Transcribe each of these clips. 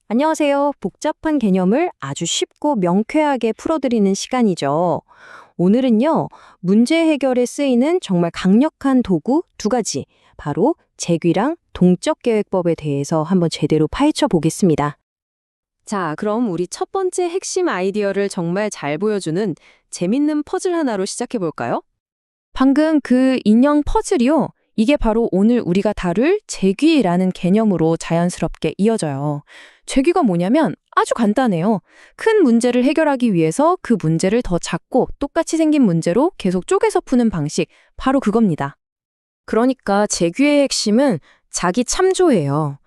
안녕하세요. 복잡한 개념을 아주 쉽고 명쾌하게 풀어드리는 시간이죠. 오늘은요, 문제 해결에 쓰이는 정말 강력한 도구 두 가지, 바로 재규랑 동적 계획법에 대해서 한번 제대로 파헤쳐 보겠습니다. 자, 그럼 우리 첫 번째 핵심 아이디어를 정말 잘 보여주는 재밌는 퍼즐 하나로 시작해 볼까요? 방금 그 인형 퍼즐이요. 이게 바로 오늘 우리가 다룰 재귀라는 개념으로 자연스럽게 이어져요. 재귀가 뭐냐면 아주 간단해요. 큰 문제를 해결하기 위해서 그 문제를 더 작고 똑같이 생긴 문제로 계속 쪼개서 푸는 방식, 바로 그겁니다. 그러니까 재귀의 핵심은 자기 참조예요.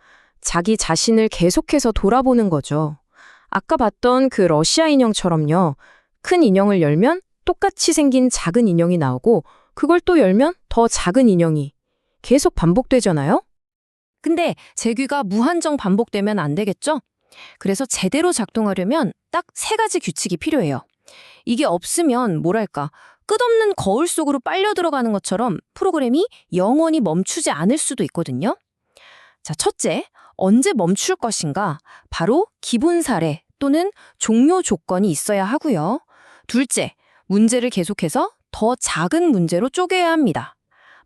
자기 자신을 계속해서 돌아보는 거죠. 아까 봤던 그 러시아 인형처럼요. 큰 인형을 열면 똑같이 생긴 작은 인형이 나오고 그걸 또 열면 더 작은 인형이 계속 반복되잖아요? 근데 재규가 무한정 반복되면 안 되겠죠? 그래서 제대로 작동하려면 딱 세 가지 규칙이 필요해요. 이게 없으면 뭐랄까, 끝없는 거울 속으로 빨려 들어가는 것처럼 프로그램이 영원히 멈추지 않을 수도 있거든요. 자, 첫째, 언제 멈출 것인가? 바로 기본 사례 또는 종료 조건이 있어야 하고요. 둘째, 문제를 계속해서 더 작은 문제로 쪼개야 합니다.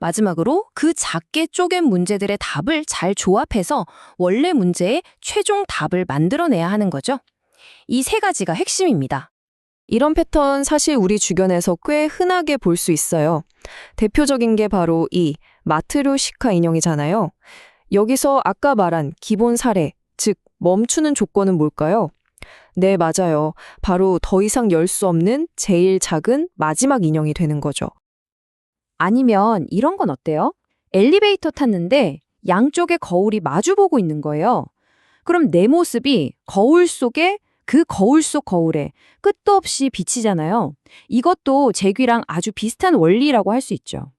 마지막으로 그 작게 쪼갠 문제들의 답을 잘 조합해서 원래 문제의 최종 답을 만들어내야 하는 거죠. 이 세 가지가 핵심입니다. 이런 패턴 사실 우리 주변에서 꽤 흔하게 볼 수 있어요. 대표적인 게 바로 이 마트료시카 인형이잖아요. 여기서 아까 말한 기본 사례, 즉 멈추는 조건은 뭘까요? 네, 맞아요. 바로 더 이상 열 수 없는 제일 작은 마지막 인형이 되는 거죠. 아니면 이런 건 어때요? 엘리베이터 탔는데 양쪽에 거울이 마주보고 있는 거예요. 그럼 내 모습이 거울 속에 그 거울 속 거울에 끝도 없이 비치잖아요. 이것도 재귀랑 아주 비슷한 원리라고 할 수 있죠.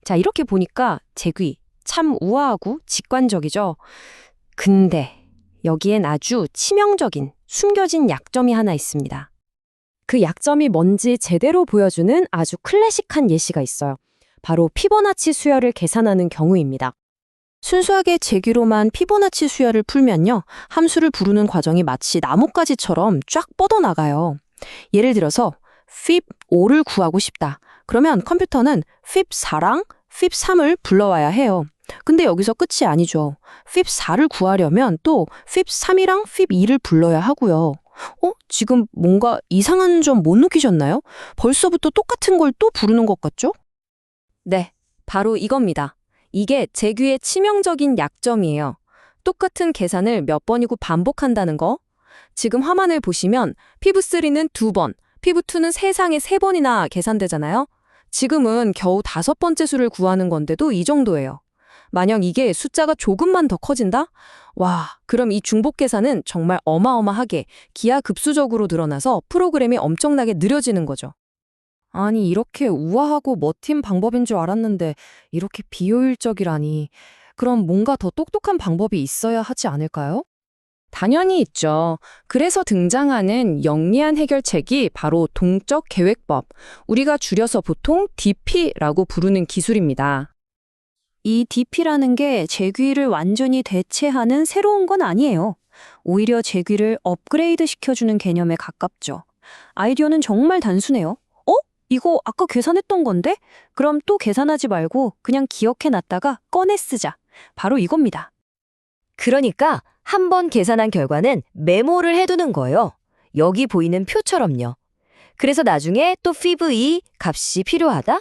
자, 이렇게 보니까 재귀 참 우아하고 직관적이죠. 근데 여기엔 아주 치명적인 숨겨진 약점이 하나 있습니다. 그 약점이 뭔지 제대로 보여주는 아주 클래식한 예시가 있어요. 바로 피보나치 수열을 계산하는 경우입니다. 순수하게 재규로만 피보나치 수열을 풀면요, 함수를 부르는 과정이 마치 나뭇가지처럼 쫙 뻗어나가요. 예를 들어서 fib5를 구하고 싶다. 그러면 컴퓨터는 fib4랑 fib3을 불러와야 해요. 근데 여기서 끝이 아니죠. fib4를 구하려면 또 fib3이랑 fib2를 불러야 하고요. 지금 뭔가 이상한 점 못 느끼셨나요? 벌써부터 똑같은 걸 또 부르는 것 같죠? 네, 바로 이겁니다. 이게 재규의 치명적인 약점이에요. 똑같은 계산을 몇 번이고 반복한다는 거. 지금 화면을 보시면 피브3는 2번, 피브2는 세상에 3번이나 계산되잖아요. 지금은 겨우 5번째 수를 구하는 건데도 이 정도예요. 만약 이게 숫자가 조금만 더 커진다? 와, 그럼 이 중복 계산은 정말 어마어마하게 기하급수적으로 늘어나서 프로그램이 엄청나게 느려지는 거죠. 아니, 이렇게 우아하고 멋진 방법인 줄 알았는데 이렇게 비효율적이라니. 그럼 뭔가 더 똑똑한 방법이 있어야 하지 않을까요? 당연히 있죠. 그래서 등장하는 영리한 해결책이 바로 동적 계획법, 우리가 줄여서 보통 DP라고 부르는 기술입니다. 이 DP라는 게 재규를 완전히 대체하는 새로운 건 아니에요. 오히려 재규를 업그레이드 시켜주는 개념에 가깝죠. 아이디어는 정말 단순해요. 이거 아까 계산했던 건데? 그럼 또 계산하지 말고 그냥 기억해놨다가 꺼내 쓰자. 바로 이겁니다. 그러니까 한 번 계산한 결과는 메모를 해두는 거예요. 여기 보이는 표처럼요. 그래서 나중에 또 fiv2 값이 필요하다?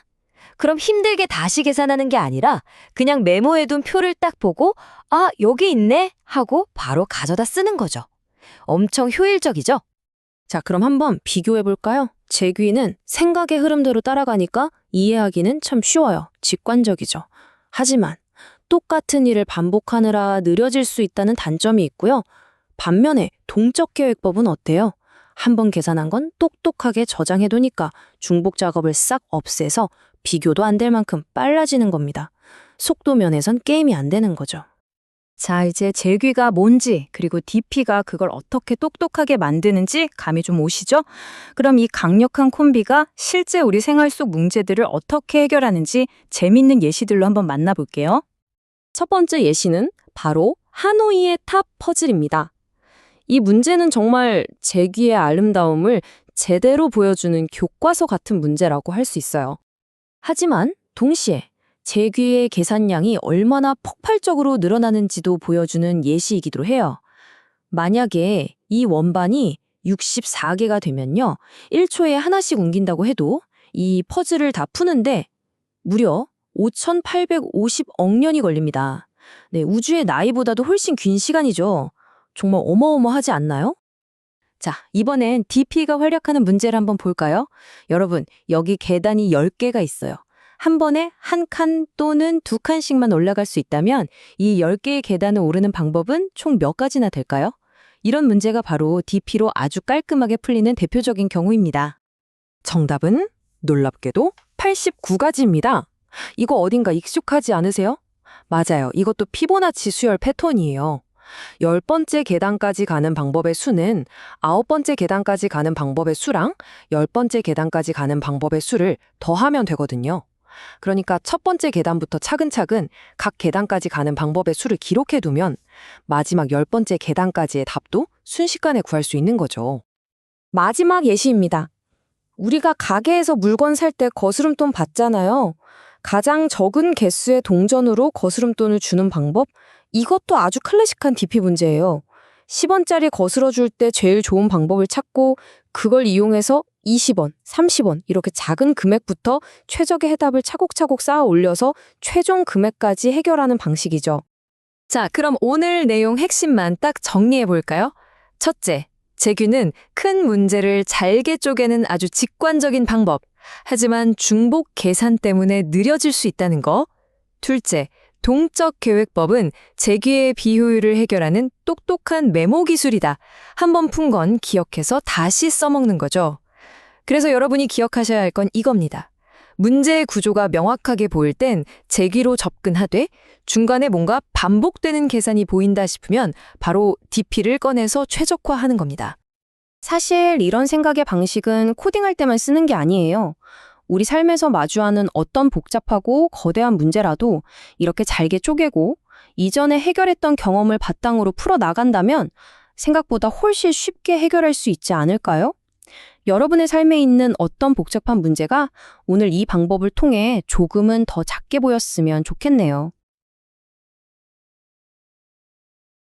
그럼 힘들게 다시 계산하는 게 아니라 그냥 메모해둔 표를 딱 보고 아, 여기 있네 하고 바로 가져다 쓰는 거죠. 엄청 효율적이죠? 자, 그럼 한번 비교해 볼까요? 재규는 생각의 흐름대로 따라가니까 이해하기는 참 쉬워요. 직관적이죠. 하지만 똑같은 일을 반복하느라 느려질 수 있다는 단점이 있고요. 반면에 동적 계획법은 어때요? 한 번 계산한 건 똑똑하게 저장해두니까 중복 작업을 싹 없애서 비교도 안 될 만큼 빨라지는 겁니다. 속도 면에선 게임이 안 되는 거죠. 자, 이제 재규가 뭔지, 그리고 DP가 그걸 어떻게 똑똑하게 만드는지 감이 좀 오시죠? 그럼 이 강력한 콤비가 실제 우리 생활 속 문제들을 어떻게 해결하는지 재밌는 예시들로 한번 만나볼게요. 첫 번째 예시는 바로 하노이의 탑 퍼즐입니다. 이 문제는 정말 재규의 아름다움을 제대로 보여주는 교과서 같은 문제라고 할 수 있어요. 하지만 동시에 재규의 계산량이 얼마나 폭발적으로 늘어나는지도 보여주는 예시이기도 해요. 만약에 이 원반이 64개가 되면요. 1초에 하나씩 옮긴다고 해도 이 퍼즐을 다 푸는데 무려 5,850억 년이 걸립니다. 네, 우주의 나이보다도 훨씬 긴 시간이죠. 정말 어마어마하지 않나요? 자, 이번엔 DP가 활약하는 문제를 한번 볼까요? 여러분, 여기 계단이 10개가 있어요. 한 번에 한 칸 또는 두 칸씩만 올라갈 수 있다면 이 10개의 계단을 오르는 방법은 총 몇 가지나 될까요? 이런 문제가 바로 DP로 아주 깔끔하게 풀리는 대표적인 경우입니다. 정답은 놀랍게도 89가지입니다. 이거 어딘가 익숙하지 않으세요? 맞아요. 이것도 피보나치 수열 패턴이에요. 10번째 계단까지 가는 방법의 수는 9번째 계단까지 가는 방법의 수랑 10번째 계단까지 가는 방법의 수를 더하면 되거든요. 그러니까 첫 번째 계단부터 차근차근 각 계단까지 가는 방법의 수를 기록해두면 마지막 10번째 계단까지의 답도 순식간에 구할 수 있는 거죠. 마지막 예시입니다. 우리가 가게에서 물건 살 때 거스름돈 받잖아요. 가장 적은 개수의 동전으로 거스름돈을 주는 방법? 이것도 아주 클래식한 DP 문제예요. 10원짜리 거스러줄 때 제일 좋은 방법을 찾고 그걸 이용해서 20원, 30원 이렇게 작은 금액부터 최적의 해답을 차곡차곡 쌓아 올려서 최종 금액까지 해결하는 방식이죠. 자, 그럼 오늘 내용 핵심만 딱 정리해 볼까요? 첫째, 재규는 큰 문제를 잘게 쪼개는 아주 직관적인 방법. 하지만 중복 계산 때문에 느려질 수 있다는 거. 둘째, 동적 계획법은 재규의 비효율을 해결하는 똑똑한 메모 기술이다. 한번 푼 건 기억해서 다시 써먹는 거죠. 그래서 여러분이 기억하셔야 할 건 이겁니다. 문제의 구조가 명확하게 보일 땐 재규로 접근하되 중간에 뭔가 반복되는 계산이 보인다 싶으면 바로 DP를 꺼내서 최적화하는 겁니다. 사실 이런 생각의 방식은 코딩할 때만 쓰는 게 아니에요. 우리 삶에서 마주하는 어떤 복잡하고 거대한 문제라도 이렇게 잘게 쪼개고 이전에 해결했던 경험을 바탕으로 풀어나간다면 생각보다 훨씬 쉽게 해결할 수 있지 않을까요? 여러분의 삶에 있는 어떤 복잡한 문제가 오늘 이 방법을 통해 조금은 더 작게 보였으면 좋겠네요.